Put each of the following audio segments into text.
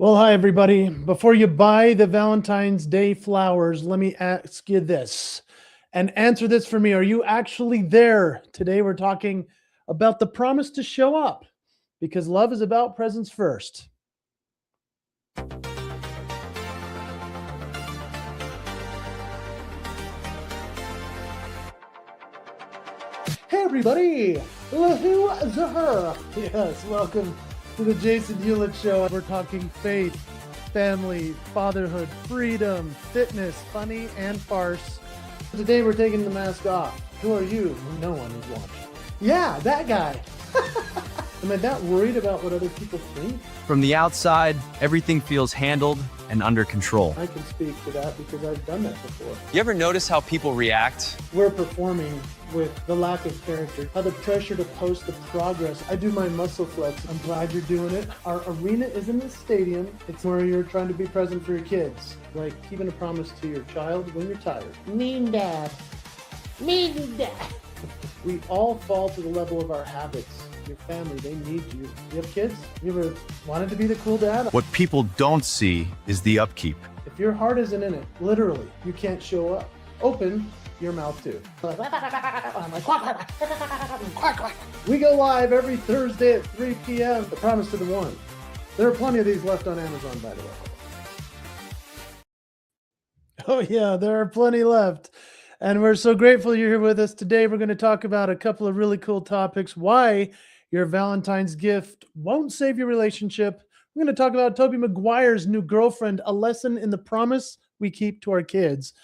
Well, hi, everybody. Before you buy the Valentine's Day flowers, let me ask you this and answer this for me. Are you actually there? Today, we're talking about the promise to show up because love is about presents first. Hey, everybody. Who is her? Yes, welcome to the Jason Hewlett Show. We're talking faith, family, fatherhood, freedom, fitness, funny, and farce. Today we're taking the mask off. Who are you? No one is watching. Yeah, that guy. Am I that worried about what other people think? From the outside, everything feels handled and under control. I can speak to that because I've done that before. You ever notice how people react? We're performing with the lack of character, how the pressure to post the progress. I do my muscle flex. I'm glad you're doing it. Our arena isn't a stadium. It's where you're trying to be present for your kids. Like keeping a promise to your child when you're tired. Mean dad. Mean dad. We all fall to the level of our habits. Your family, they need you. You have kids? You ever wanted to be the cool dad? What people don't see is the upkeep. If your heart isn't in it, literally, you can't show up. Open your mouth too. We go live every Thursday at 3 p.m. The Promise to the One. There are plenty of these left on Amazon, by the way. Oh yeah, there are plenty left. And we're so grateful you're here with us. Today, we're going to talk about a couple of really cool topics. Why your Valentine's gift won't save your relationship. We're going to talk about Tobey Maguire's new girlfriend, a lesson in the promise we keep to our kids.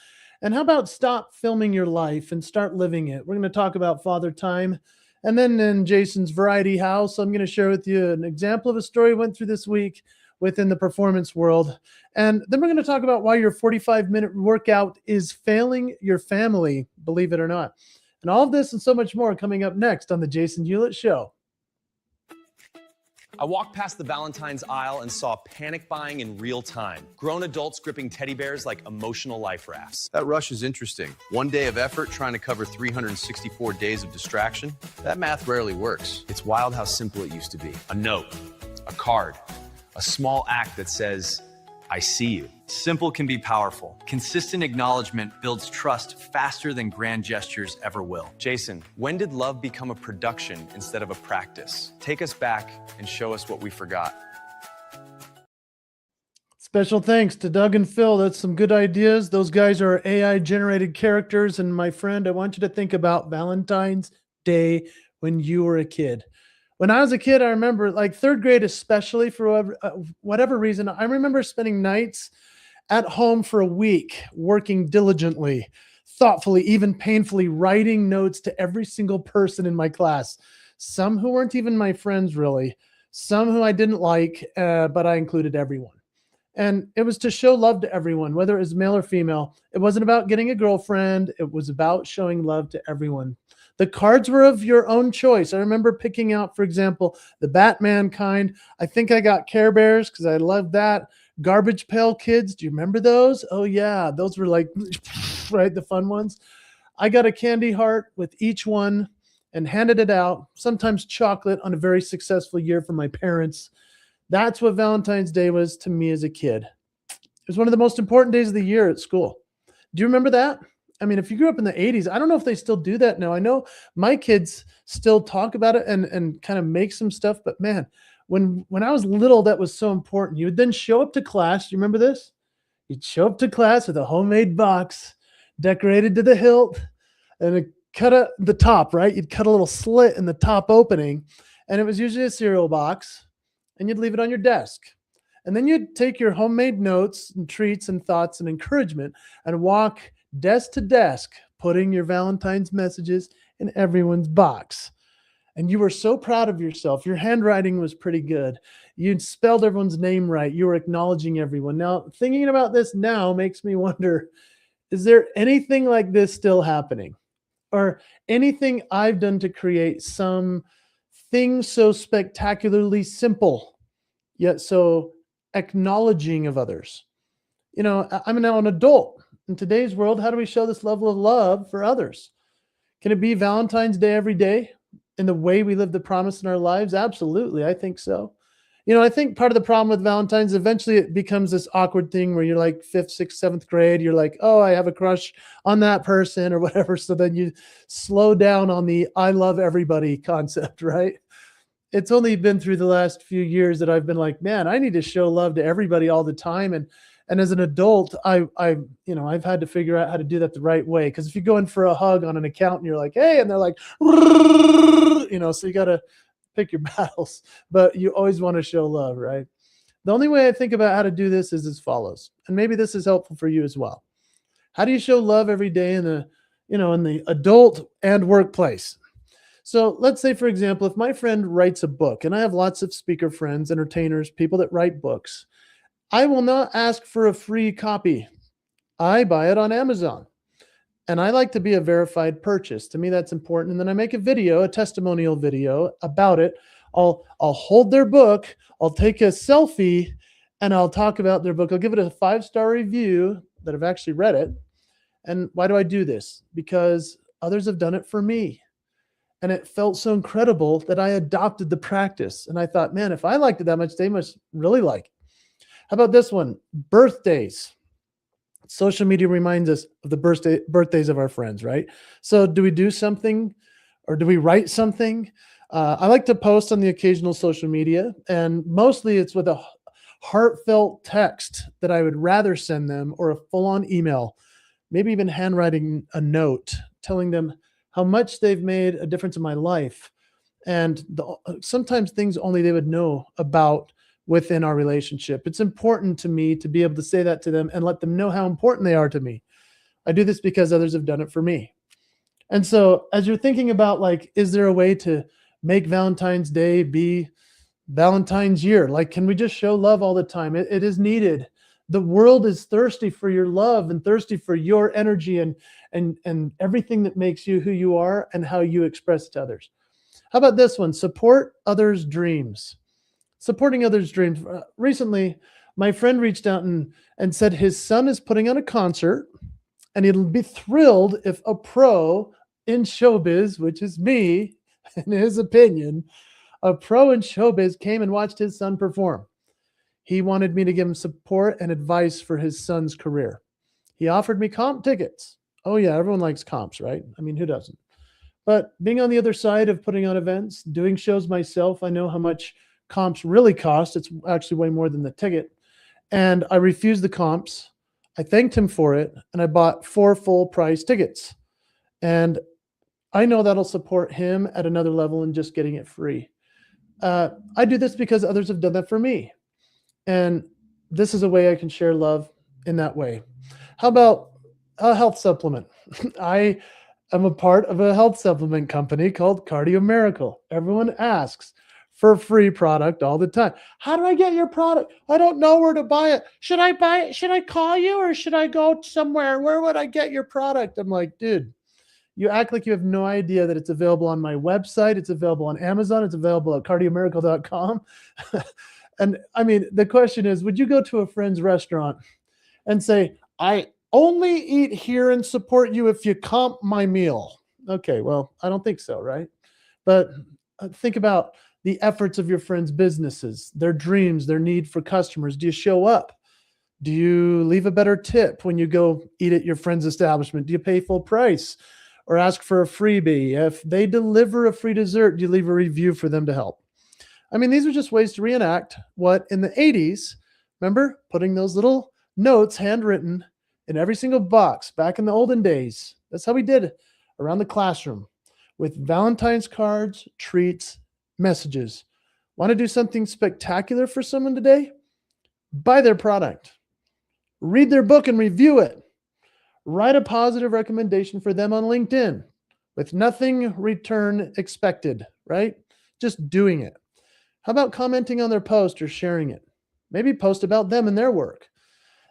And how about stop filming your life and start living it? We're going to talk about father time. And then in Jason's Variety House, I'm going to share with you an example of a story I went through this week within the performance world. And then we're going to talk about why your 45-minute workout is failing your family, believe it or not. And all of this and so much more coming up next on the Jason Hewlett Show. I walked past the Valentine's aisle and saw panic buying in real time. Grown adults gripping teddy bears like emotional life rafts. That rush is interesting. One day of effort trying to cover 364 days of distraction. That math rarely works. It's wild how simple it used to be. A note, a card, a small act that says, I see you. Simple can be powerful. Consistent acknowledgement builds trust faster than grand gestures ever will. Jason, when did love become a production instead of a practice? Take us back and show us what we forgot. Special thanks to Doug and Phil. That's some good ideas. Those guys are AI-generated characters. And my friend, I want you to think about Valentine's Day when you were a kid. When I was a kid, I remember like third grade, especially for whatever reason, I remember spending nights at home for a week, working diligently, thoughtfully, even painfully, writing notes to every single person in my class. Some who weren't even my friends, really. Some who I didn't like, but I included everyone. And it was to show love to everyone, whether it was male or female. It wasn't about getting a girlfriend. It was about showing love to everyone. The cards were of your own choice. I remember picking out, for example, the Batman kind. I think I got Care Bears because I loved that. Garbage Pail Kids. Do you remember those? Oh, yeah. Those were like, right, the fun ones. I got a candy heart with each one and handed it out, sometimes chocolate on a very successful year for my parents. That's what Valentine's Day was to me as a kid. It was one of the most important days of the year at school. Do you remember that? I mean, if you grew up in the 80s, I don't know if they still do that now. I know my kids still talk about it and kind of make some stuff, but man, when I was little, that was so important. You would then show up to class. Do you remember this? You'd show up to class with a homemade box decorated to the hilt and cut the top, right? You'd cut a little slit in the top opening, and it was usually a cereal box, and you'd leave it on your desk. And then you'd take your homemade notes and treats and thoughts and encouragement and walk desk to desk, putting your Valentine's messages in everyone's box. And you were so proud of yourself. Your handwriting was pretty good. You'd spelled everyone's name right. You were acknowledging everyone. Now, thinking about this now makes me wonder, is there anything like this still happening? Or anything I've done to create some thing so spectacularly simple, yet so acknowledging of others? You know, I'm now an adult. In today's world, how do we show this level of love for others? Can it be Valentine's Day every day in the way we live the promise in our lives? Absolutely, I think so. I think part of the problem with Valentine's, eventually it becomes this awkward thing where you're like 5th, 6th, 7th grade. You're like, oh, I have a crush on that person or whatever. So then you slow down on the I love everybody concept, right? It's only been through the last few years that I've been like, man, I need to show love to everybody all the time. And as an adult, I've had to figure out how to do that the right way. Because if you go in for a hug on an account and you're like, hey, and they're like, so you got to pick your battles, but you always want to show love, right? The only way I think about how to do this is as follows, and maybe this is helpful for you as well. How do you show love every day in the adult and workplace? So let's say, for example, if my friend writes a book, and I have lots of speaker friends, entertainers, people that write books, I will not ask for a free copy. I buy it on Amazon. And I like to be a verified purchase. To me, that's important. And then I make a video, a testimonial video about it. I'll hold their book. I'll take a selfie and I'll talk about their book. I'll give it a 5-star review that I've actually read it. And why do I do this? Because others have done it for me. And it felt so incredible that I adopted the practice. And I thought, man, if I liked it that much, they must really like it. How about this one? Birthdays. Social media reminds us of the birthdays of our friends, right? So do we do something or do we write something? I like to post on the occasional social media, and mostly it's with a heartfelt text that I would rather send them, or a full-on email, maybe even handwriting a note telling them how much they've made a difference in my life. And sometimes things only they would know about within our relationship. It's important to me to be able to say that to them and let them know how important they are to me. I do this because others have done it for me. And so as you're thinking about, like, is there a way to make Valentine's Day be Valentine's year? Like, can we just show love all the time? It is needed. The world is thirsty for your love and thirsty for your energy and everything that makes you who you are and how you express it to others. How about this one? Support others' dreams. Supporting others' dreams. Recently, my friend reached out and said his son is putting on a concert, and he'll be thrilled if a pro in showbiz, which is me, in his opinion, a pro in showbiz came and watched his son perform. He wanted me to give him support and advice for his son's career. He offered me comp tickets. Oh yeah, everyone likes comps, right? I mean, who doesn't? But being on the other side of putting on events, doing shows myself, I know how much comps really cost. It's actually way more than the ticket. And I refused the comps. I thanked him for it, and I bought 4 full price tickets. And I know that'll support him at another level in just getting it free. I do this because others have done that for me. And this is a way I can share love in that way. How about a health supplement? I am a part of a health supplement company called Cardio Miracle. Everyone asks for free product all the time. How do I get your product? I don't know where to buy it. Should I buy it? Should I call you, or should I go somewhere? Where would I get your product? I'm like, dude, you act like you have no idea that it's available on my website. It's available on Amazon. It's available at cardiomiracle.com. And I mean, the question is, would you go to a friend's restaurant and say, I only eat here and support you if you comp my meal? Okay, well, I don't think so, right? But think about the efforts of your friends' businesses, their dreams, their need for customers. Do you show up? Do you leave a better tip when you go eat at your friend's establishment? Do you pay full price or ask for a freebie? If they deliver a free dessert, do you leave a review for them to help? I mean, these are just ways to reenact what in the 80s, remember, putting those little notes handwritten in every single box back in the olden days. That's how we did it around the classroom with Valentine's cards, treats, messages. Want to do something spectacular for someone today? Buy their product. Read their book and review it. Write a positive recommendation for them on LinkedIn with nothing return expected, right? Just doing it. How about commenting on their post or sharing it? Maybe post about them and their work.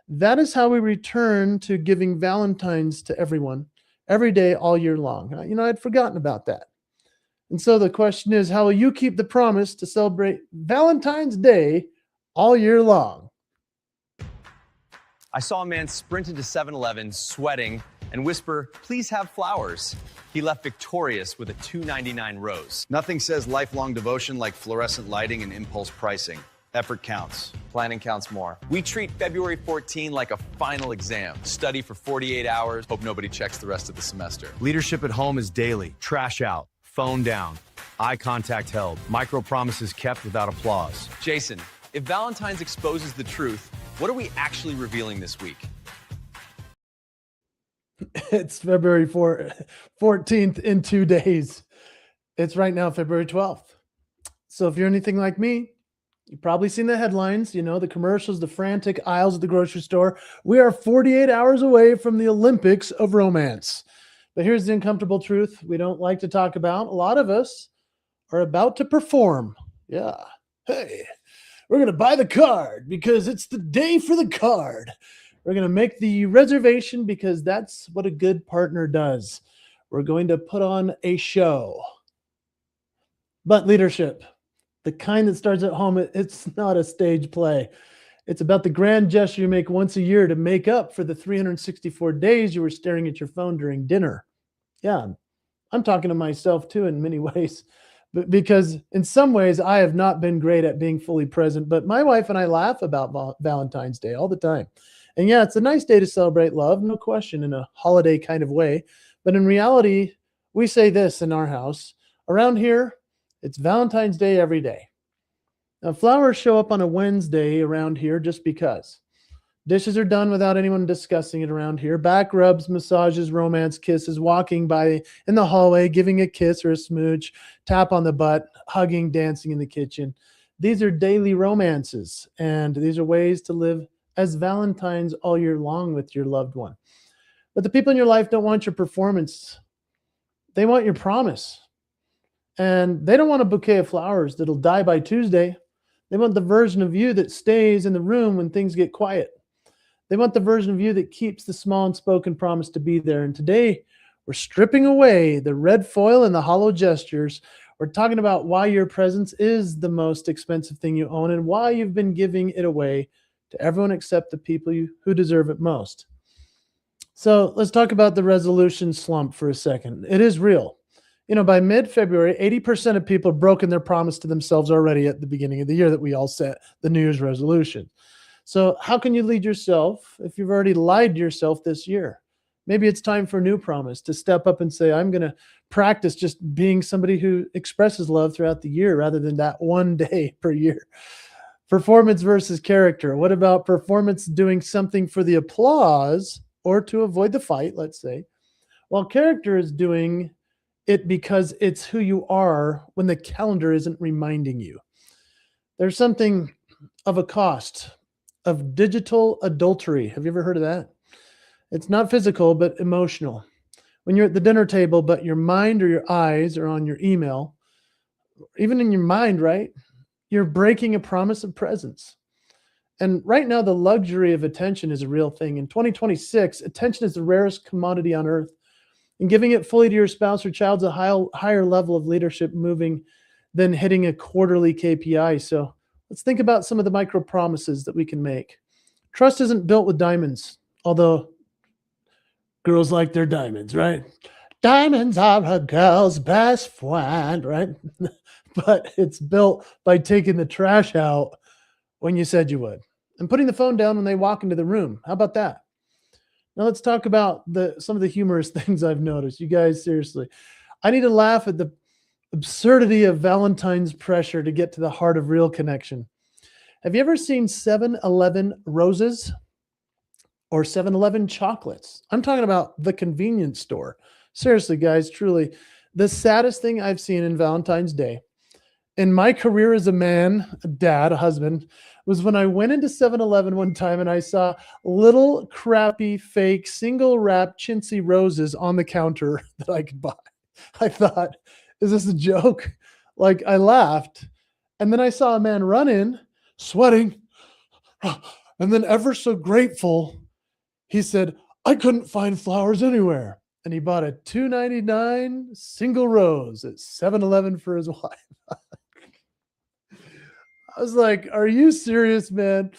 That is how we return to giving Valentines to everyone every day, all year long. You know, I'd forgotten about that. And so the question is, how will you keep the promise to celebrate Valentine's Day all year long? I saw a man sprint into 7-Eleven sweating and whisper, "Please have flowers." He left victorious with a $2.99 rose. Nothing says lifelong devotion like fluorescent lighting and impulse pricing. Effort counts. Planning counts more. We treat February 14 like a final exam. Study for 48 hours. Hope nobody checks the rest of the semester. Leadership at home is daily. Trash out, phone down, eye contact held, micro promises kept without applause. Jason, if Valentine's exposes the truth, what are we actually revealing this week? It's February 14th in 2 days. It's right now February 12th. So if you're anything like me, you've probably seen the headlines, you know, the commercials, the frantic aisles at the grocery store. We are 48 hours away from the Olympics of romance. But here's the uncomfortable truth we don't like to talk about. A lot of us are about to perform. Yeah. Hey, we're going to buy the card because it's the day for the card. We're going to make the reservation because that's what a good partner does. We're going to put on a show. But leadership, the kind that starts at home, it's not a stage play. It's about the grand gesture you make once a year to make up for the 364 days you were staring at your phone during dinner. Yeah, I'm talking to myself too in many ways, but because in some ways I have not been great at being fully present, but my wife and I laugh about Valentine's Day all the time. And yeah, it's a nice day to celebrate love, no question, in a holiday kind of way. But in reality, we say this in our house. Around here, it's Valentine's Day every day. Now, flowers show up on a Wednesday around here just because. Dishes are done without anyone discussing it around here. Back rubs, massages, romance kisses, walking by in the hallway, giving a kiss or a smooch, tap on the butt, hugging, dancing in the kitchen. These are daily romances, and these are ways to live as Valentines all year long with your loved one. But the people in your life don't want your performance. They want your promise. And they don't want a bouquet of flowers that'll die by Tuesday. They want the version of you that stays in the room when things get quiet. They want the version of you that keeps the small unspoken promise to be there. And today, we're stripping away the red foil and the hollow gestures. We're talking about why your presence is the most expensive thing you own and why you've been giving it away to everyone except the people who deserve it most. So let's talk about the resolution slump for a second. It is real. You know, by mid-February, 80% of people have broken their promise to themselves already at the beginning of the year that we all set the New Year's resolution. So how can you lead yourself if you've already lied to yourself this year? Maybe it's time for a new promise to step up and say, I'm going to practice just being somebody who expresses love throughout the year rather than that one day per year. Performance versus character. What about performance doing something for the applause or to avoid the fight, let's say, while character is doing it because it's who you are when the calendar isn't reminding you? There's something of a cost of digital adultery. Have you ever heard of that? It's not physical, but emotional. When you're at the dinner table, but your mind or your eyes are on your email, even in your mind, right? You're breaking a promise of presence. And right now, the luxury of attention is a real thing. In 2026, attention is the rarest commodity on earth. And giving it fully to your spouse or child's a higher level of leadership moving than hitting a quarterly KPI. So let's think about some of the micro promises that we can make. Trust isn't built with diamonds, although girls like their diamonds, right? Diamonds are a girl's best friend, right? But it's built by taking the trash out when you said you would and putting the phone down when they walk into the room. How about that? Now let's talk about some of the humorous things I've noticed. You guys, seriously, I need to laugh at the absurdity of Valentine's pressure to get to the heart of real connection. Have you ever seen 7-Eleven roses or 7-Eleven chocolates? I'm talking about the convenience store. Seriously, guys, truly, the saddest thing I've seen in Valentine's Day in my career as a man, a dad, a husband, was when I went into 7-Eleven one time and I saw little crappy fake single wrap chintzy roses on the counter that I could buy. I thought, is this a joke? Like, I laughed. And then I saw a man run in, sweating, and then ever so grateful, he said, I couldn't find flowers anywhere. And he bought a $2.99 single rose at 7-Eleven for his wife. I was like, are you serious, man?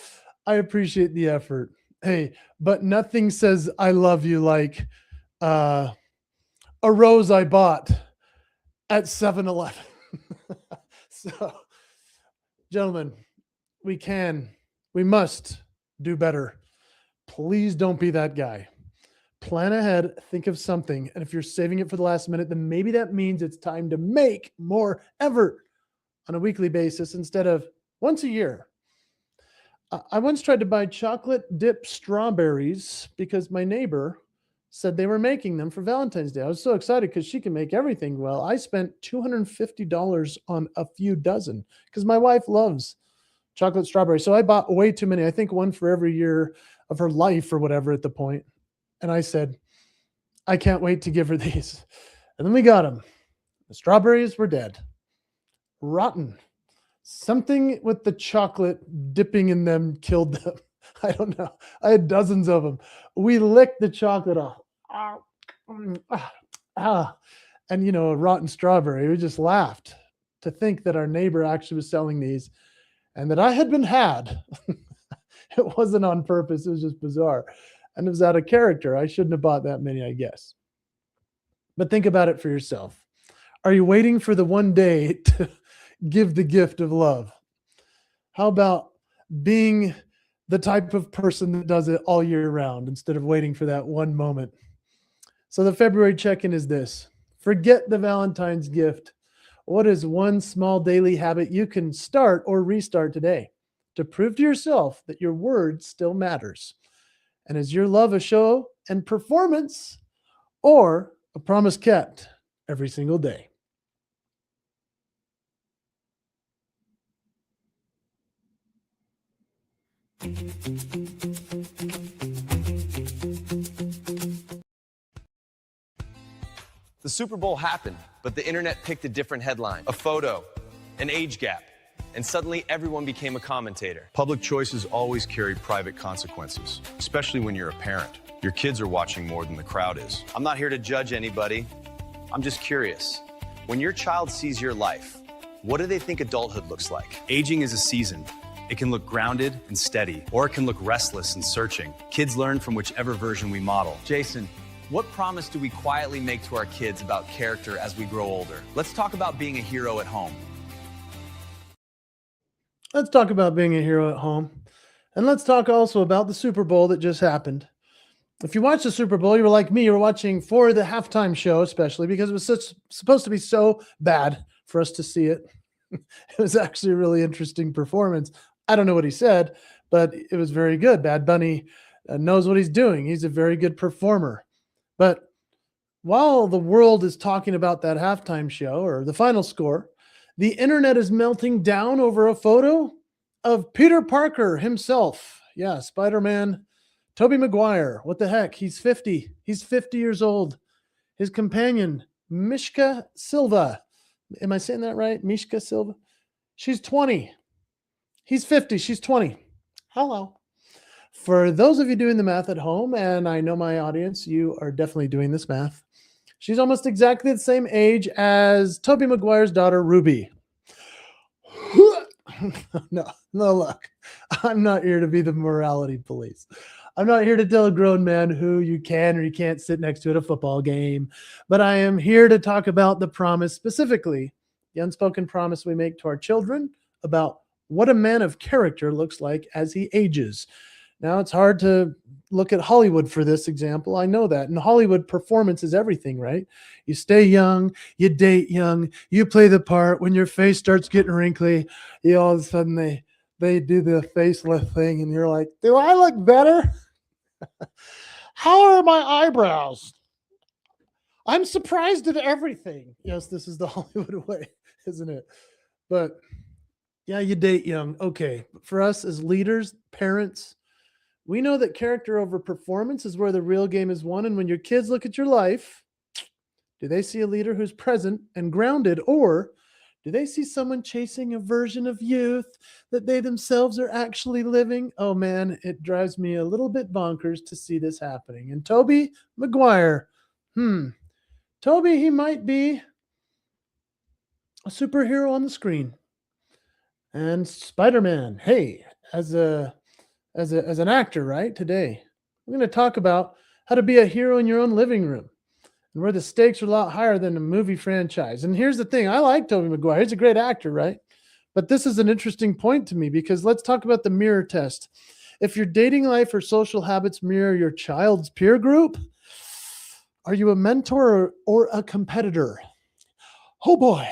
I appreciate the effort. Hey, but nothing says I love you like a rose I bought at 7-Eleven. So, gentlemen, we can, we must do better. Please don't be that guy. Plan ahead, think of something. And if you're saving it for the last minute, then maybe that means it's time to make more effort on a weekly basis instead of once a year. I once tried to buy chocolate dip strawberries because my neighbor said they were making them for Valentine's Day. I was so excited because she can make everything well. I spent $250 on a few dozen because my wife loves chocolate strawberries. So I bought way too many. I think one for every year of her life or whatever at the point. And I said, I can't wait to give her these. And then we got them. The strawberries were dead. Rotten. Something with the chocolate dipping in them killed them. I don't know. I had dozens of them. We licked the chocolate off. And, you know, a rotten strawberry. We just laughed to think that our neighbor actually was selling these and that I had been had. It wasn't on purpose. It was just bizarre. And it was out of character. I shouldn't have bought that many, I guess. But think about it for yourself. Are you waiting for the one day to give the gift of love? How about being the type of person that does it all year round instead of waiting for that one moment? So the February check-in is this. Forget the Valentine's gift. What is one small daily habit you can start or restart today to prove to yourself that your word still matters? And is your love a show and performance or a promise kept every single day? The Super Bowl happened, but the internet picked a different headline, a photo, an age gap, and suddenly everyone became a commentator. Public choices always carry private consequences, especially when you're a parent. Your kids are watching more than the crowd is. I'm not here to judge anybody. I'm just curious. When your child sees your life, what do they think adulthood looks like? Aging is a season. It can look grounded and steady, or it can look restless and searching. Kids learn from whichever version we model. Jason, what promise do we quietly make to our kids about character as we grow older? Let's talk about being a hero at home. Let's talk about being a hero at home. And let's talk also about the Super Bowl that just happened. If you watched the Super Bowl, you were like me, you were watching for the halftime show, especially because it was supposed to be so bad for us to see it. It was actually a really interesting performance. I don't know what he said, but it was very good. Bad Bunny knows what he's doing. He's a very good performer. But while the world is talking about that halftime show or the final score, the internet is melting down over a photo of Peter Parker himself. Yeah, Spider-Man, Tobey Maguire. What the heck? He's 50. He's 50 years old. His companion, Mishka Silva. Am I saying that right? Mishka Silva? She's 20. He's 50. She's 20. Hello. For those of you doing the math at home, and I know my audience, you are definitely doing this math. She's almost exactly the same age as Tobey Maguire's daughter, Ruby. No, look. I'm not here to be the morality police. I'm not here to tell a grown man who you can or you can't sit next to at a football game. But I am here to talk about the promise, specifically the unspoken promise we make to our children about what a man of character looks like as he ages. Now, it's hard to look at Hollywood for this example. I know that. In Hollywood, performance is everything, right? You stay young, you date young, you play the part. When your face starts getting wrinkly, all of a sudden they do the facelift thing, and you're like, do I look better? How are my eyebrows? I'm surprised at everything. Yes, this is the Hollywood way, isn't it? But yeah, you date young. Okay. For us as leaders, parents, we know that character over performance is where the real game is won. And when your kids look at your life, do they see a leader who's present and grounded, or do they see someone chasing a version of youth that they themselves are actually living? Oh man, it drives me a little bit bonkers to see this happening. And Tobey Maguire, Tobey, he might be a superhero on the screen. And Spider-Man, hey, as an actor, right? Today, we're going to talk about how to be a hero in your own living room, and where the stakes are a lot higher than a movie franchise. And here's the thing. I like Tobey Maguire. He's a great actor, right? But this is an interesting point to me because let's talk about the mirror test. If your dating life or social habits mirror your child's peer group, are you a mentor or a competitor? Oh boy.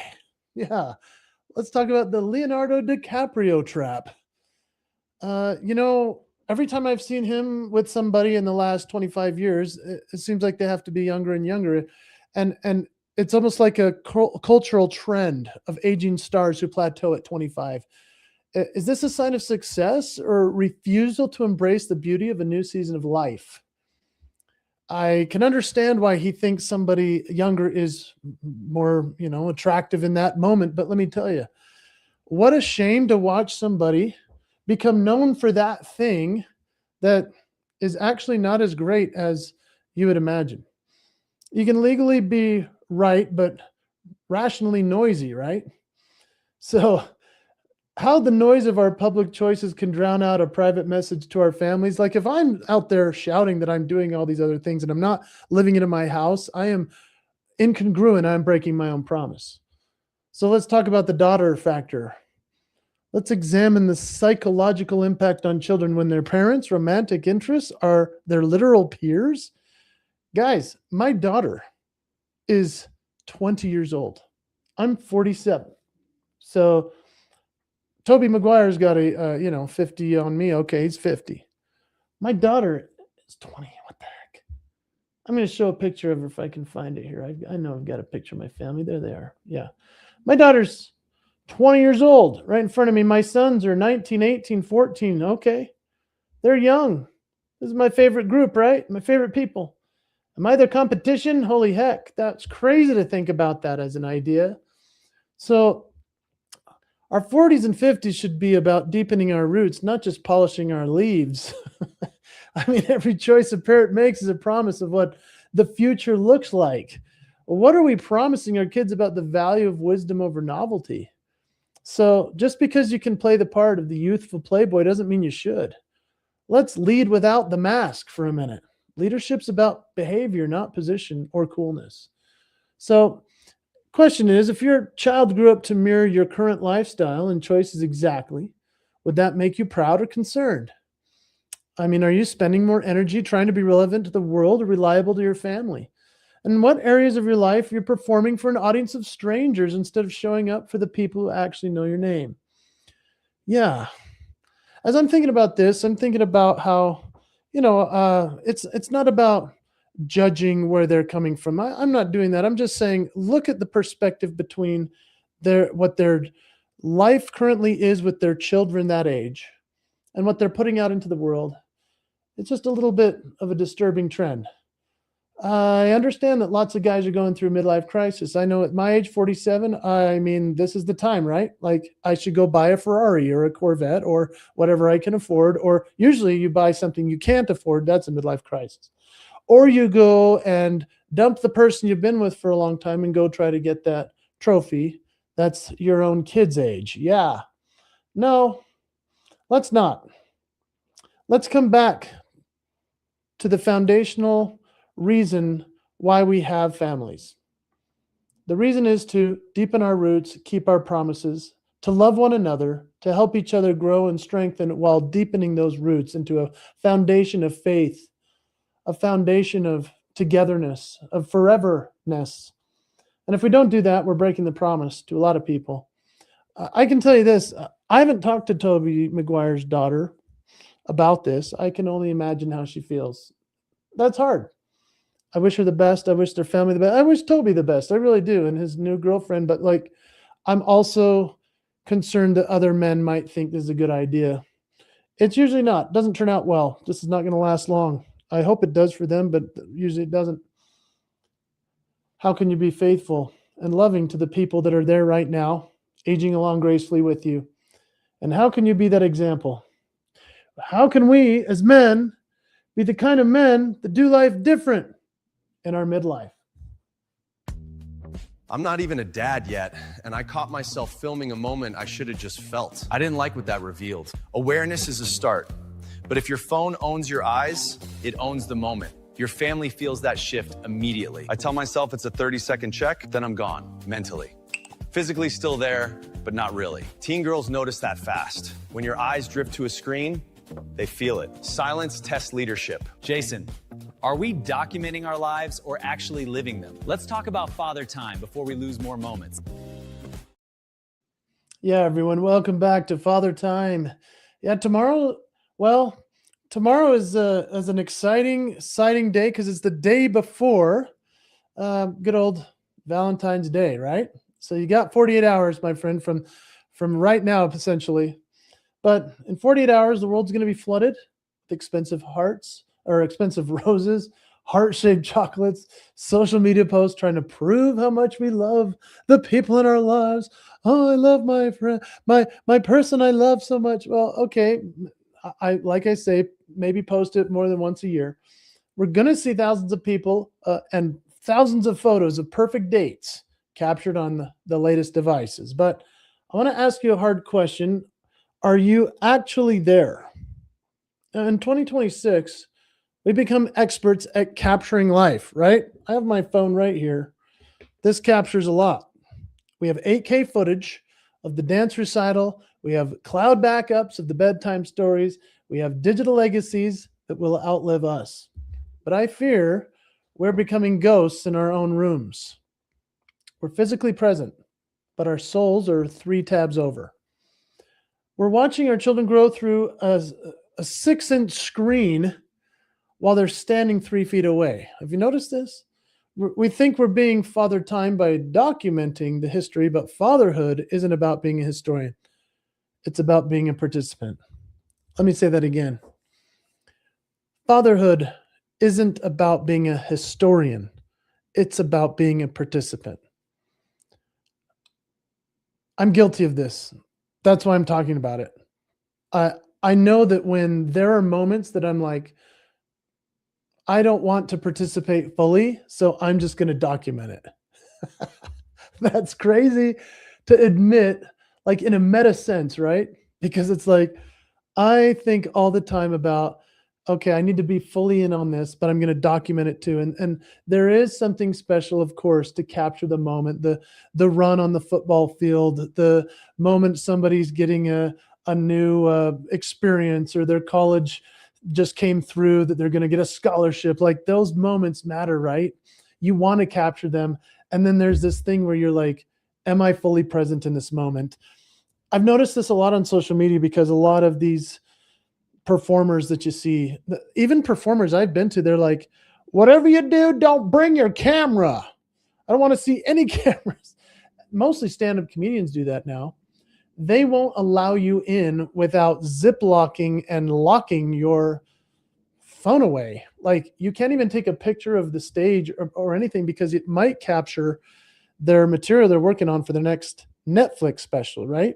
Yeah. Let's talk about the Leonardo DiCaprio trap. Every time I've seen him with somebody in the last 25 years, it seems like they have to be younger and younger. And it's almost like a cultural trend of aging stars who plateau at 25. Is this a sign of success or refusal to embrace the beauty of a new season of life? I can understand why he thinks somebody younger is more, attractive in that moment. But let me tell you, what a shame to watch somebody become known for that thing that is actually not as great as you would imagine. You can legally be right, but rationally noisy, right? So how the noise of our public choices can drown out a private message to our families. Like if I'm out there shouting that I'm doing all these other things and I'm not living it in my house, I am incongruent. I'm breaking my own promise. So let's talk about the daughter factor. Let's examine the psychological impact on children when their parents' romantic interests are their literal peers. Guys, my daughter is 20 years old. I'm 47. So Tobey Maguire's got a 50 on me. Okay, he's 50. My daughter is 20. What the heck? I'm going to show a picture of her if I can find it here. I know I've got a picture of my family. There they are. Yeah. My daughter's 20 years old right in front of me. My sons are 19, 18, 14. Okay. They're young. This is my favorite group, right? My favorite people. Am I their competition? Holy heck. That's crazy to think about that as an idea. So our 40s and 50s should be about deepening our roots, not just polishing our leaves. I mean, every choice a parent makes is a promise of what the future looks like. What are we promising our kids about the value of wisdom over novelty? So just because you can play the part of the youthful playboy doesn't mean you should. Let's lead without the mask for a minute. Leadership's about behavior, not position or coolness. So question is, if your child grew up to mirror your current lifestyle and choices exactly, would that make you proud or concerned? I mean, are you spending more energy trying to be relevant to the world or reliable to your family? And what areas of your life you're performing for an audience of strangers instead of showing up for the people who actually know your name? Yeah. As I'm thinking about this, I'm thinking about how, it's not about judging where they're coming from. I'm not doing that. I'm just saying, look at the perspective between what their life currently is with their children that age and what they're putting out into the world. It's just a little bit of a disturbing trend. I understand that lots of guys are going through midlife crisis. I know at my age, 47, I mean, this is the time, right? Like I should go buy a Ferrari or a Corvette or whatever I can afford. Or usually you buy something you can't afford. That's a midlife crisis. Or you go and dump the person you've been with for a long time and go try to get that trophy. That's your own kid's age. Yeah. No, let's not. Let's come back to the foundational reason why we have families. The reason is to deepen our roots, keep our promises, to love one another, to help each other grow and strengthen while deepening those roots into a foundation of faith, a foundation of togetherness, of foreverness. And if we don't do that, we're breaking the promise to a lot of people. I can tell you this, I haven't talked to Tobey Maguire's daughter about this. I can only imagine how she feels. That's hard. I wish her the best. I wish their family the best. I wish Tobey the best. I really do. And his new girlfriend. But I'm also concerned that other men might think this is a good idea. It's usually not. It doesn't turn out well. This is not going to last long. I hope it does for them, but usually it doesn't. How can you be faithful and loving to the people that are there right now, aging along gracefully with you? And how can you be that example? How can we, as men, be the kind of men that do life different in our midlife? I'm not even a dad yet, and I caught myself filming a moment I should have just felt. I didn't like what that revealed. Awareness is a start, but if your phone owns your eyes, it owns the moment. Your family feels that shift immediately. I tell myself it's a 30-second check, then I'm gone, mentally. Physically still there, but not really. Teen girls notice that fast. When your eyes drift to a screen, they feel it. Silence tests leadership. Jason, are we documenting our lives or actually living them? Let's talk about father time before we lose more moments. Yeah, everyone, welcome back to Father Time. Yeah, tomorrow is an exciting day because it's the day before good old Valentine's Day, right? So you got 48 hours, my friend, from right now, essentially. But in 48 hours, the world's going to be flooded with expensive hearts or expensive roses, heart-shaped chocolates, social media posts trying to prove how much we love the people in our lives. Oh, I love my friend, my person I love so much. Well, okay, like I say, maybe post it more than once a year. We're going to see thousands of people and thousands of photos of perfect dates captured on the latest devices. But I want to ask you a hard question. Are you actually there? In 2026, we become experts at capturing life, right? I have my phone right here. This captures a lot. We have 8K footage of the dance recital. We have cloud backups of the bedtime stories. We have digital legacies that will outlive us. But I fear we're becoming ghosts in our own rooms. We're physically present, but our souls are 3 tabs over. We're watching our children grow through a 6-inch screen while they're standing 3 feet away. Have you noticed this? We think we're being Father Time by documenting the history, but fatherhood isn't about being a historian. It's about being a participant. Let me say that again. Fatherhood isn't about being a historian. It's about being a participant. I'm guilty of this. That's why I'm talking about it. I know that when there are moments that I'm like, I don't want to participate fully, so I'm just going to document it. That's crazy to admit, like in a meta sense, right? Because it's like, I think all the time about, okay, I need to be fully in on this, but I'm going to document it too. And there is something special, of course, to capture the moment, the run on the football field, the moment somebody's getting a new experience, or their college just came through that they're going to get a scholarship. Like, those moments matter, right? You want to capture them. And then there's this thing where you're like, am I fully present in this moment? I've noticed this a lot on social media because a lot of these performers that you see, even performers I've been to, they're like, whatever you do, don't bring your camera. I don't want to see any cameras. Mostly stand-up comedians do that now. They won't allow you in without zip locking and locking your phone away. Like, you can't even take a picture of the stage or anything because it might capture their material they're working on for the next Netflix special, right?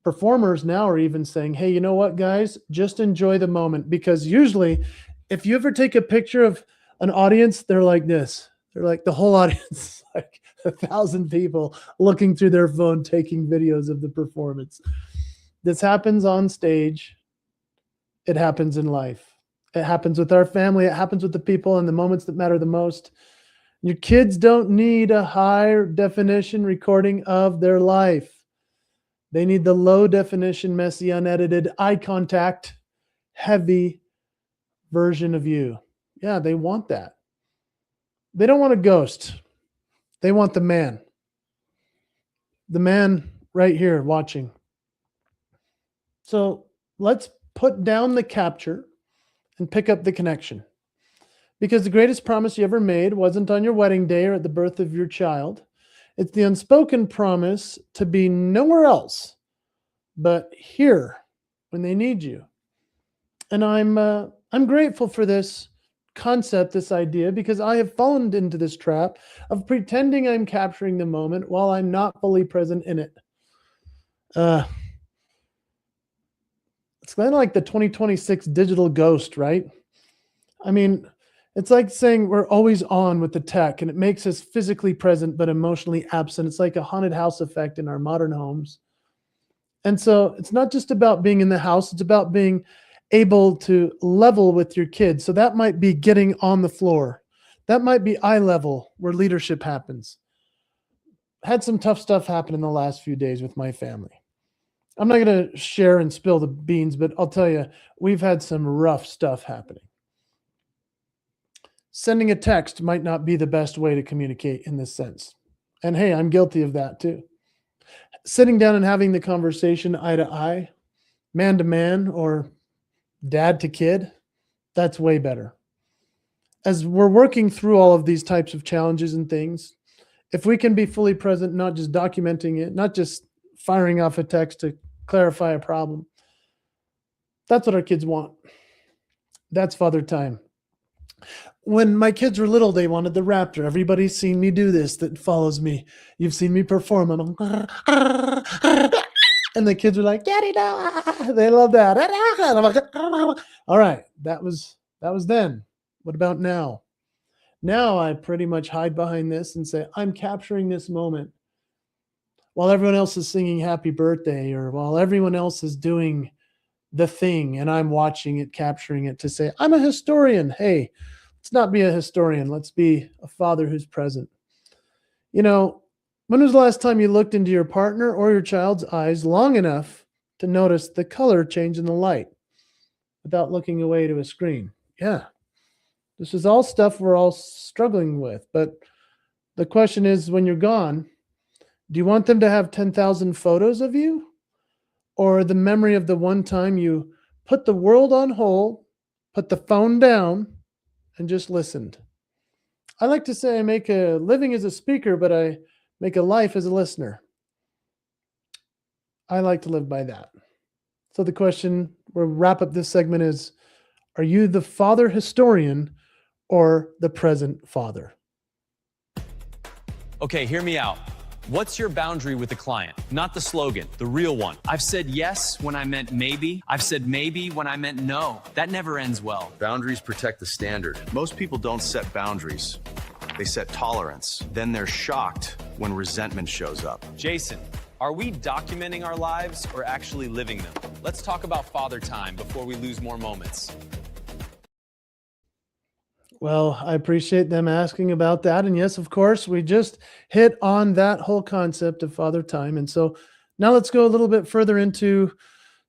Performers now are even saying, hey, you know what, guys? Just enjoy the moment. Because usually, if you ever take a picture of an audience, they're like this. They're like the whole audience, like 1,000 people looking through their phone, taking videos of the performance. This happens on stage. It happens in life. It happens with our family. It happens with the people and the moments that matter the most. Your kids don't need a high definition recording of their life. They need the low definition, messy, unedited, eye contact, heavy version of you. Yeah, they want that. They don't want a ghost. They want the man. The man right here watching. So let's put down the capture and pick up the connection. Because the greatest promise you ever made wasn't on your wedding day or at the birth of your child. It's the unspoken promise to be nowhere else but here when they need you. And I'm grateful for this concept, this idea, because I have fallen into this trap of pretending I'm capturing the moment while I'm not fully present in it. It's kind of like the 2026 digital ghost, right? I mean, it's like saying we're always on with the tech and it makes us physically present but emotionally absent. It's like a haunted house effect in our modern homes. And so it's not just about being in the house, it's about being able to level with your kids. So that might be getting on the floor. That might be eye level where leadership happens. had some tough stuff happen in the last few days with my family. I'm not going to share and spill the beans, but I'll tell you, we've had some rough stuff happening. Sending a text might not be the best way to communicate in this sense. And hey, I'm guilty of that too. Sitting down and having the conversation eye to eye, man to man, or dad to kid, that's way better. As we're working through all of these types of challenges and things, if we can be fully present, not just documenting it, not just firing off a text to clarify a problem, that's what our kids want. That's father time. When my kids were little, they wanted the raptor. Everybody's seen me do this that follows me. You've seen me perform. And the kids were like, Daddy, no. They love that. And I'm like, all right, that was then. What about now? Now I pretty much hide behind this and say, I'm capturing this moment while everyone else is singing happy birthday, or while everyone else is doing the thing and I'm watching it, capturing it to say, I'm a historian. Hey, let's not be a historian. Let's be a father who's present. You know, when was the last time you looked into your partner or your child's eyes long enough to notice the color change in the light without looking away to a screen? Yeah. This is all stuff we're all struggling with. But the question is, when you're gone, do you want them to have 10,000 photos of you, or the memory of the one time you put the world on hold, put the phone down, and just listened? I like to say I make a living as a speaker, but I make a life as a listener. I like to live by that. So the question, we'll wrap up this segment, is, are you the father historian or the present father? Okay, hear me out. What's your boundary with the client? Not the slogan, the real one. I've said yes when I meant maybe. I've said maybe when I meant no. That never ends well. Boundaries protect the standard. Most people don't set boundaries. They set tolerance. Then they're shocked when resentment shows up. Jason, are we documenting our lives or actually living them? Let's talk about father time before we lose more moments. Well, I appreciate them asking about that. And yes, of course, we just hit on that whole concept of father time. And so now let's go a little bit further into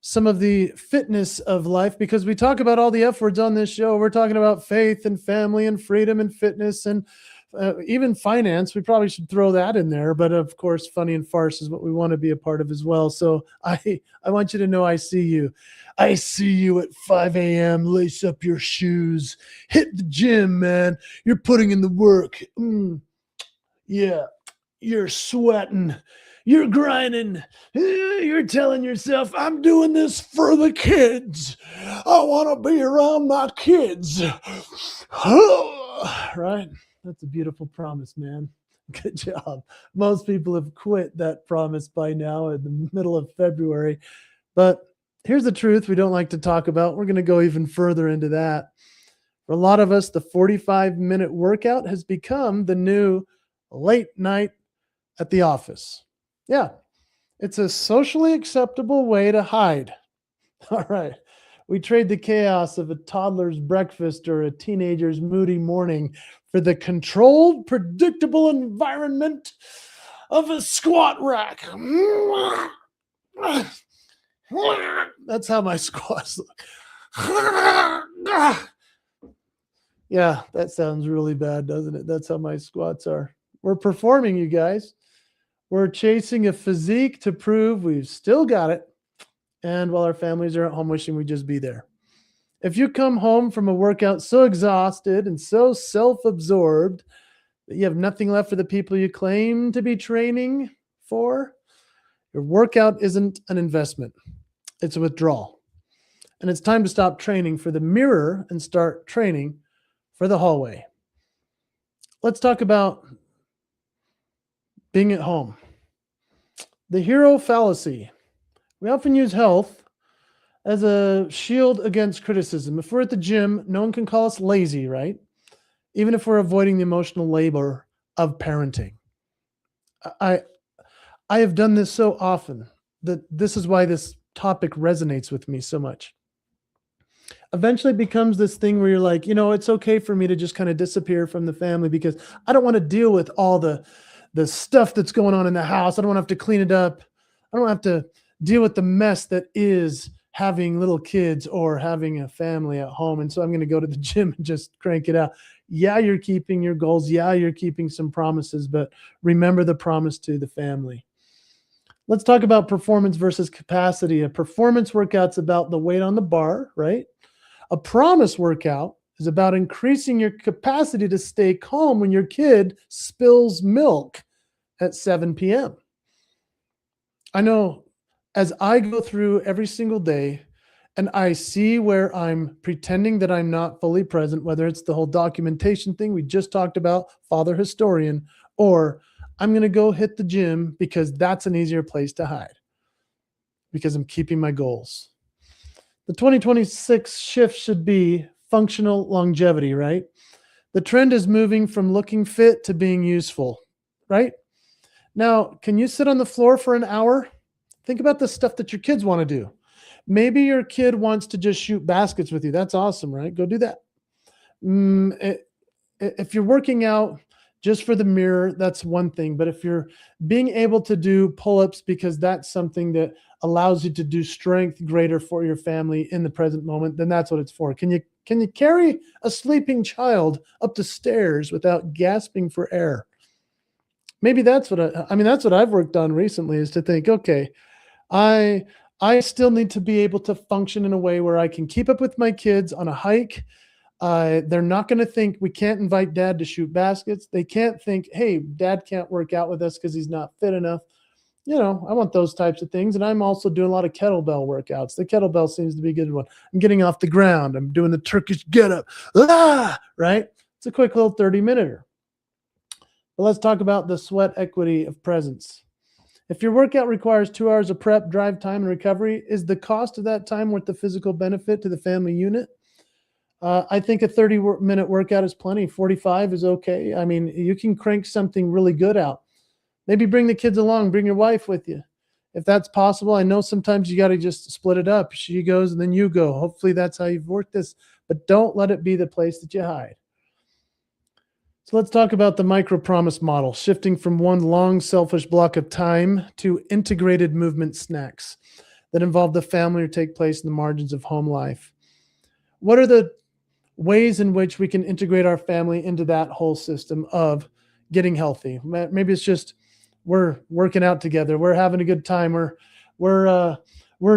some of the fitness of life, because we talk about all the F words on this show. We're talking about faith and family and freedom and fitness and even finance. We probably should throw that in there. But of course, funny and farce is what we want to be a part of as well. So I want you to know I see you. I see you at 5 a.m. Lace up your shoes. Hit the gym, man. You're putting in the work. Yeah. You're sweating. You're grinding. You're telling yourself, I'm doing this for the kids. I want to be around my kids. Right? That's a beautiful promise, man. Good job. Most people have quit that promise by now in the middle of February. But here's the truth we don't like to talk about. We're going to go even further into that. For a lot of us, the 45-minute workout has become the new late night at the office. Yeah, it's a socially acceptable way to hide. All right. We trade the chaos of a toddler's breakfast or a teenager's moody morning for the controlled, predictable environment of a squat rack. That's how my squats look. Yeah, that sounds really bad, doesn't it? That's how my squats are. We're performing, you guys. We're chasing a physique to prove we've still got it. And while our families are at home wishing we'd just be there. If you come home from a workout so exhausted and so self-absorbed that you have nothing left for the people you claim to be training for, your workout isn't an investment. It's a withdrawal. And it's time to stop training for the mirror and start training for the hallway. Let's talk about being at home. The hero fallacy. We often use health as a shield against criticism. If we're at the gym, no one can call us lazy, right? Even if we're avoiding the emotional labor of parenting. I have done this so often that this is why this topic resonates with me so much. Eventually it becomes this thing where you're like, it's okay for me to just kind of disappear from the family because I don't want to deal with all the the stuff that's going on in the house. I don't want to have to clean it up. I don't have to deal with the mess that is having little kids or having a family at home. And so I'm going to go to the gym and just crank it out. Yeah, you're keeping your goals. Yeah, you're keeping some promises, but remember the promise to the family. Let's talk about performance versus capacity. A performance workout's about the weight on the bar, right? A promise workout is about increasing your capacity to stay calm when your kid spills milk at 7 p.m. I know as I go through every single day and I see where I'm pretending that I'm not fully present, whether it's the whole documentation thing we just talked about, father historian, or I'm going to go hit the gym because that's an easier place to hide because I'm keeping my goals. The 2026 shift should be functional longevity, right? The trend is moving from looking fit to being useful, right? Now, can you sit on the floor for an hour? Think about the stuff that your kids want to do. Maybe your kid wants to just shoot baskets with you. That's awesome, right? Go do that. If you're working out just for the mirror, that's one thing. But if you're being able to do pull-ups because that's something that allows you to do strength greater for your family in the present moment, then that's what it's for. Can you carry a sleeping child up the stairs without gasping for air? Maybe that's what that's what I've worked on recently, is to think, okay, I still need to be able to function in a way where I can keep up with my kids on a hike. They're not going to think we can't invite dad to shoot baskets. They can't think, hey, dad can't work out with us because he's not fit enough. I want those types of things. And I'm also doing a lot of kettlebell workouts. The kettlebell seems to be a good one. I'm getting off the ground. I'm doing the Turkish get up. Right? It's a quick little 30-minute. But let's talk about the sweat equity of presence. If your workout requires 2 hours of prep, drive time, and recovery, is the cost of that time worth the physical benefit to the family unit? I think a 30-minute workout is plenty. 45 is okay. I mean, you can crank something really good out. Maybe bring the kids along, bring your wife with you. If that's possible, I know sometimes you got to just split it up. She goes and then you go. Hopefully that's how you've worked this, but don't let it be the place that you hide. So let's talk about the micro-promise model, shifting from one long, selfish block of time to integrated movement snacks that involve the family or take place in the margins of home life. What are the ways in which we can integrate our family into that whole system of getting healthy? Maybe it's just we're working out together, we're having a good time, we're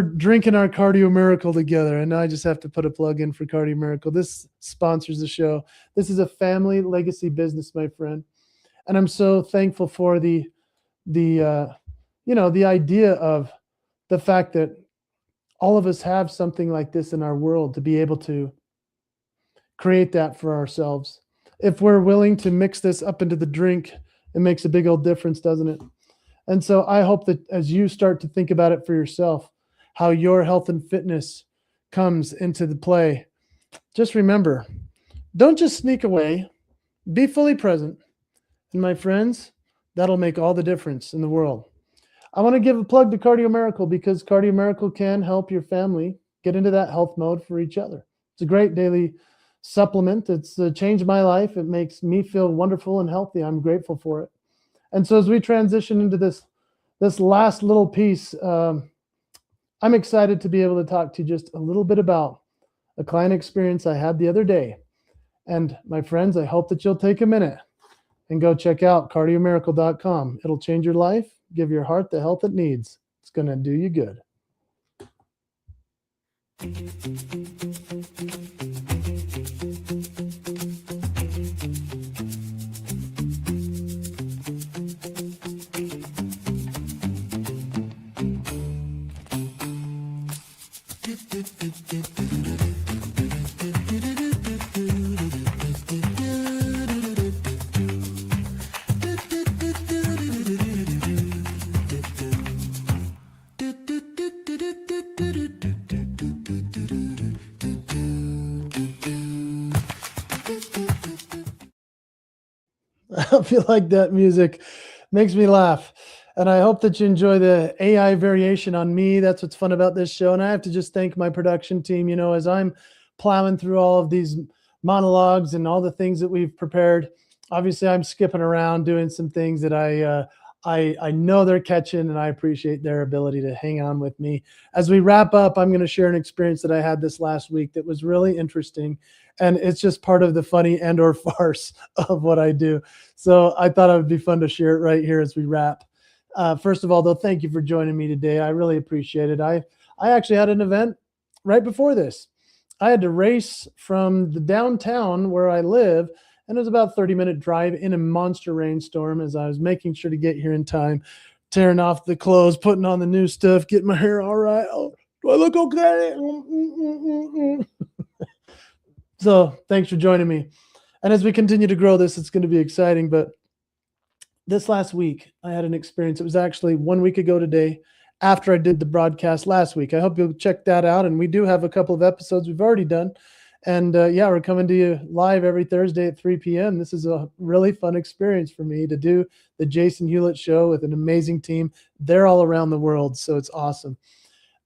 drinking our Cardio Miracle together. And now I just have to put a plug in for Cardio Miracle. This sponsors the show. This is a family legacy business, my friend. And I'm so thankful for the idea of the fact that all of us have something like this in our world, to be able to create that for ourselves. If we're willing to mix this up into the drink, it makes a big old difference, doesn't it? And so I hope that as you start to think about it for yourself, how your health and fitness comes into the play, just remember, don't just sneak away, be fully present. And my friends, that'll make all the difference in the world. I want to give a plug to Cardio Miracle because Cardio Miracle can help your family get into that health mode for each other. It's a great daily supplement. It's changed my life. It makes me feel wonderful and healthy. I'm grateful for it. And so as we transition into this last little piece, I'm excited to be able to talk to you just a little bit about a client experience I had the other day. And my friends, I hope that you'll take a minute and go check out cardiomiracle.com. It'll change your life, give your heart the health it needs. It's going to do you good. I feel like that music makes me laugh. And I hope that you enjoy the AI variation on me. That's what's fun about this show. And I have to just thank my production team, as I'm plowing through all of these monologues and all the things that we've prepared. obviously I'm skipping around doing some things that I know they're catching, and I appreciate their ability to hang on with me. As we wrap up, I'm going to share an experience that I had this last week that was really interesting, and it's just part of the funny and or farce of what I do. So I thought it would be fun to share it right here as we wrap. First of all, though, thank you for joining me today. I really appreciate it. I actually had an event right before this. I had to race from the downtown where I live, and it was about a 30-minute drive in a monster rainstorm as I was making sure to get here in time, tearing off the clothes, putting on the new stuff, getting my hair all right. Oh, do I look okay? So thanks for joining me. And as we continue to grow this, it's going to be exciting. But this last week, I had an experience. It was actually 1 week ago today, after I did the broadcast last week. I hope you'll check that out. And we do have a couple of episodes we've already done. And yeah, we're coming to you live every Thursday at 3 p.m. This is a really fun experience for me to do the Jason Hewlett Show with an amazing team. They're all around the world, so it's awesome.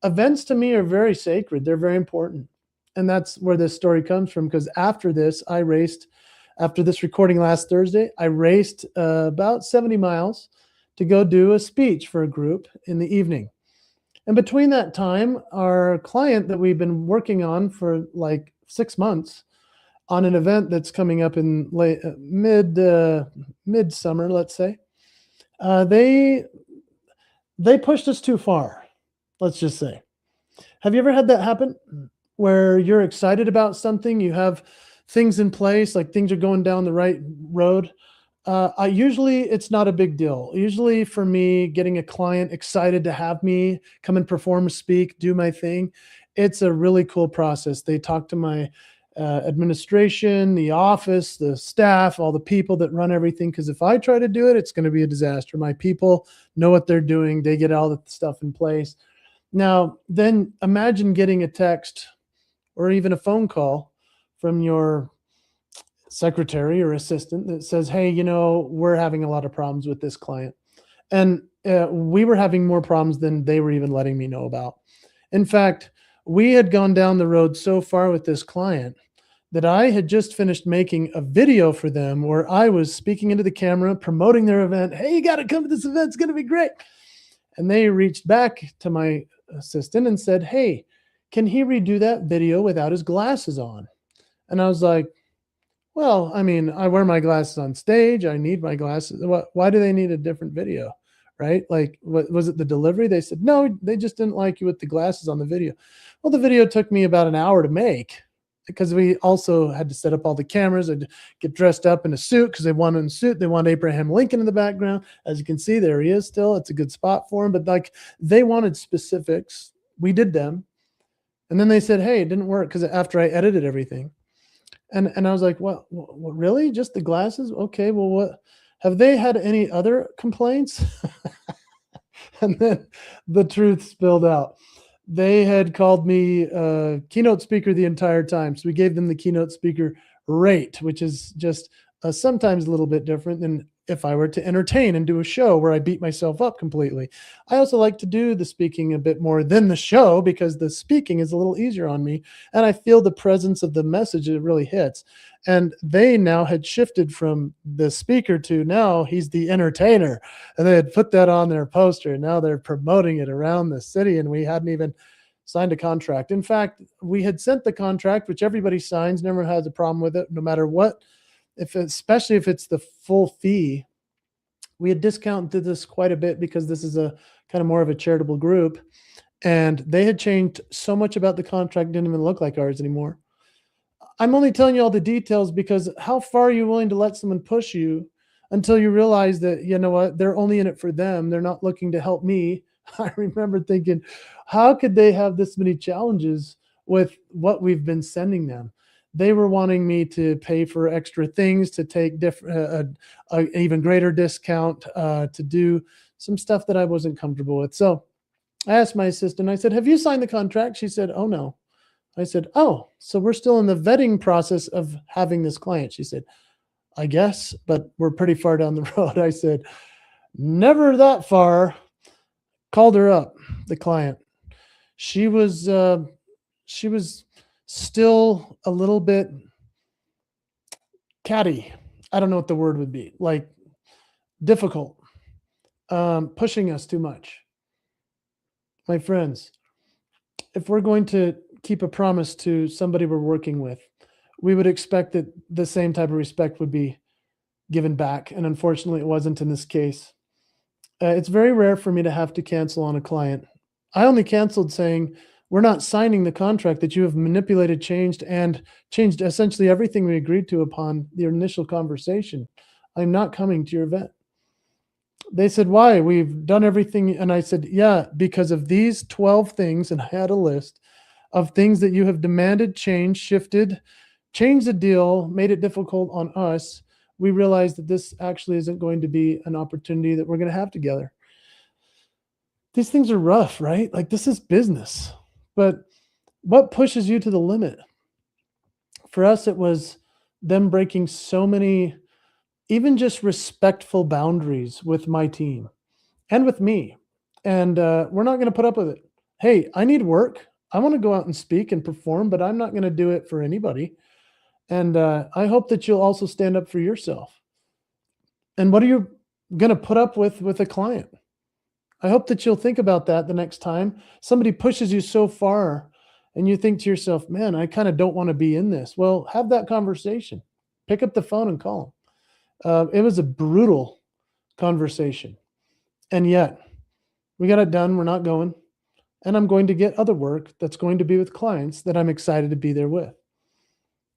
Events to me are very sacred. They're very important. And that's where this story comes from, because after this, after this recording last Thursday, I raced about 70 miles to go do a speech for a group in the evening. And between that time, our client that we've been working on for like 6 months on an event that's coming up in midsummer, let's say, they pushed us too far. Let's just say. Have you ever had that happen where you're excited about something, you have things in place, like things are going down the right road? Usually it's not a big deal. Usually for me, getting a client excited to have me come and perform, speak, do my thing, it's a really cool process. They talk to my administration, the office, the staff, all the people that run everything. Because if I try to do it, it's going to be a disaster. My people know what they're doing. They get all the stuff in place. Now, then imagine getting a text or even a phone call from your secretary or assistant that says, hey, we're having a lot of problems with this client. And we were having more problems than they were even letting me know about. In fact, we had gone down the road so far with this client that I had just finished making a video for them where I was speaking into the camera, promoting their event. Hey, you got to come to this event. It's going to be great. And they reached back to my assistant and said, hey, can he redo that video without his glasses on? And I was like, well, I mean, I wear my glasses on stage. I need my glasses. Why do they need a different video? Right? Like, what was it, the delivery? They said, no, they just didn't like you with the glasses on the video. Well, the video took me about an hour to make because we also had to set up all the cameras and get dressed up in a suit because they wanted a suit. They want Abraham Lincoln in the background. As you can see, there he is still. It's a good spot for him. But like, they wanted specifics. We did them. And then they said, hey, it didn't work because after I edited everything. And I was like, what, really? Just the glasses? Okay, well, what? Have they had any other complaints? And then the truth spilled out. They had called me keynote speaker the entire time. So we gave them the keynote speaker rate, which is just sometimes a little bit different than if I were to entertain and do a show where I beat myself up completely. I also like to do the speaking a bit more than the show because the speaking is a little easier on me. And I feel the presence of the message, it really hits. And they now had shifted from the speaker to now he's the entertainer. And they had put that on their poster. And now they're promoting it around the city. And we hadn't even signed a contract. In fact, we had sent the contract, which everybody signs, never has a problem with it, no matter what. Especially if it's the full fee. We had discounted this quite a bit because this is a kind of more of a charitable group. And they had changed so much about the contract, didn't even look like ours anymore. I'm only telling you all the details because how far are you willing to let someone push you until you realize that, you know what, they're only in it for them. They're not looking to help me. I remember thinking, how could they have this many challenges with what we've been sending them? They were wanting me to pay for extra things, to take an even greater discount, to do some stuff that I wasn't comfortable with. So I asked my assistant, I said, have you signed the contract? She said, oh, no. I said, oh, so we're still in the vetting process of having this client. She said, I guess, but we're pretty far down the road. I said, never that far. Called her up, the client. She was still a little bit catty. I don't know what the word would be, like difficult, pushing us too much. My friends, if we're going to keep a promise to somebody we're working with, we would expect that the same type of respect would be given back. And unfortunately, it wasn't in this case. It's very rare for me to have to cancel on a client. I only canceled saying, we're not signing the contract that you have manipulated, changed essentially everything we agreed to upon the initial conversation. I'm not coming to your event. They said, why? We've done everything. And I said, yeah, because of these 12 things. And I had a list of things that you have demanded, changed, shifted, changed the deal, made it difficult on us. We realized that this actually isn't going to be an opportunity that we're going to have together. These things are rough, right? Like, this is business. But what pushes you to the limit? For us, it was them breaking so many, even just respectful boundaries with my team and with me. And we're not going to put up with it. Hey, I need work. I want to go out and speak and perform, but I'm not going to do it for anybody. And I hope that you'll also stand up for yourself. And what are you going to put up with a client? I hope that you'll think about that the next time somebody pushes you so far and you think to yourself, man, I kind of don't want to be in this. Well, have that conversation. Pick up the phone and call them. It was a brutal conversation. And yet we got it done. We're not going. And I'm going to get other work that's going to be with clients that I'm excited to be there with.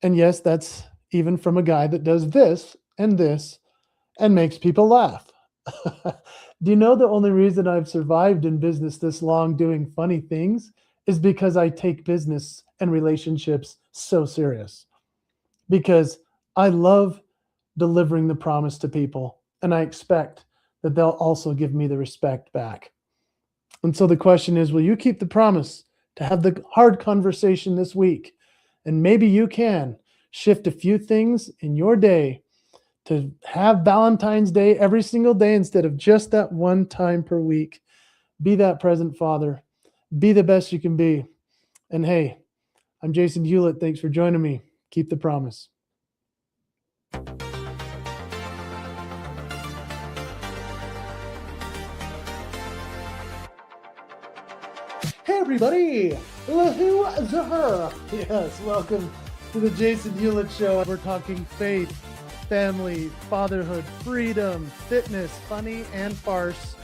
And yes, that's even from a guy that does this and makes people laugh. Do you know the only reason I've survived in business this long doing funny things is because I take business and relationships so serious? Because I love delivering the promise to people, and I expect that they'll also give me the respect back. And so the question is, will you keep the promise to have the hard conversation this week? And maybe you can shift a few things in your day to have Valentine's Day every single day instead of just that one time per week. Be that present father. Be the best you can be. And hey, I'm Jason Hewlett. Thanks for joining me. Keep the promise. Hey everybody, yes, welcome to the Jason Hewlett Show. We're talking faith, family, fatherhood, freedom, fitness, funny, and farce.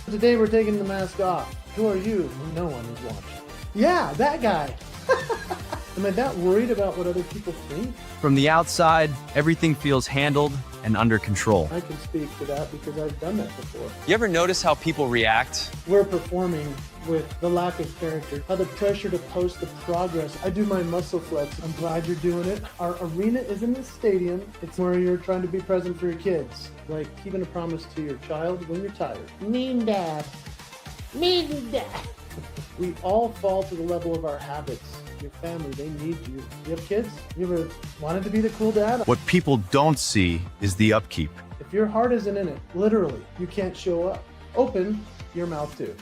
Today we're taking the mask off. Who are you? No one is watching. Yeah, that guy. Am I that worried about what other people think? From the outside, everything feels handled and under control. I can speak to that because I've done that before. You ever notice how people react? We're performing with the lack of character, how the pressure to post the progress. I do my muscle flex. I'm glad you're doing it. Our arena isn't the stadium. It's where you're trying to be present for your kids. Like keeping a promise to your child when you're tired. Mean dad. Mean dad. We all fall to the level of our habits. Your family, they need you. You have kids? You ever wanted to be the cool dad? What people don't see is the upkeep. If your heart isn't in it, literally, you can't show up. Open your mouth too.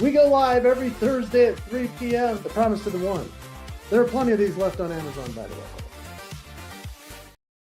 We go live every Thursday at 3 p.m. The Promise to the One. There are plenty of these left on Amazon, by the way.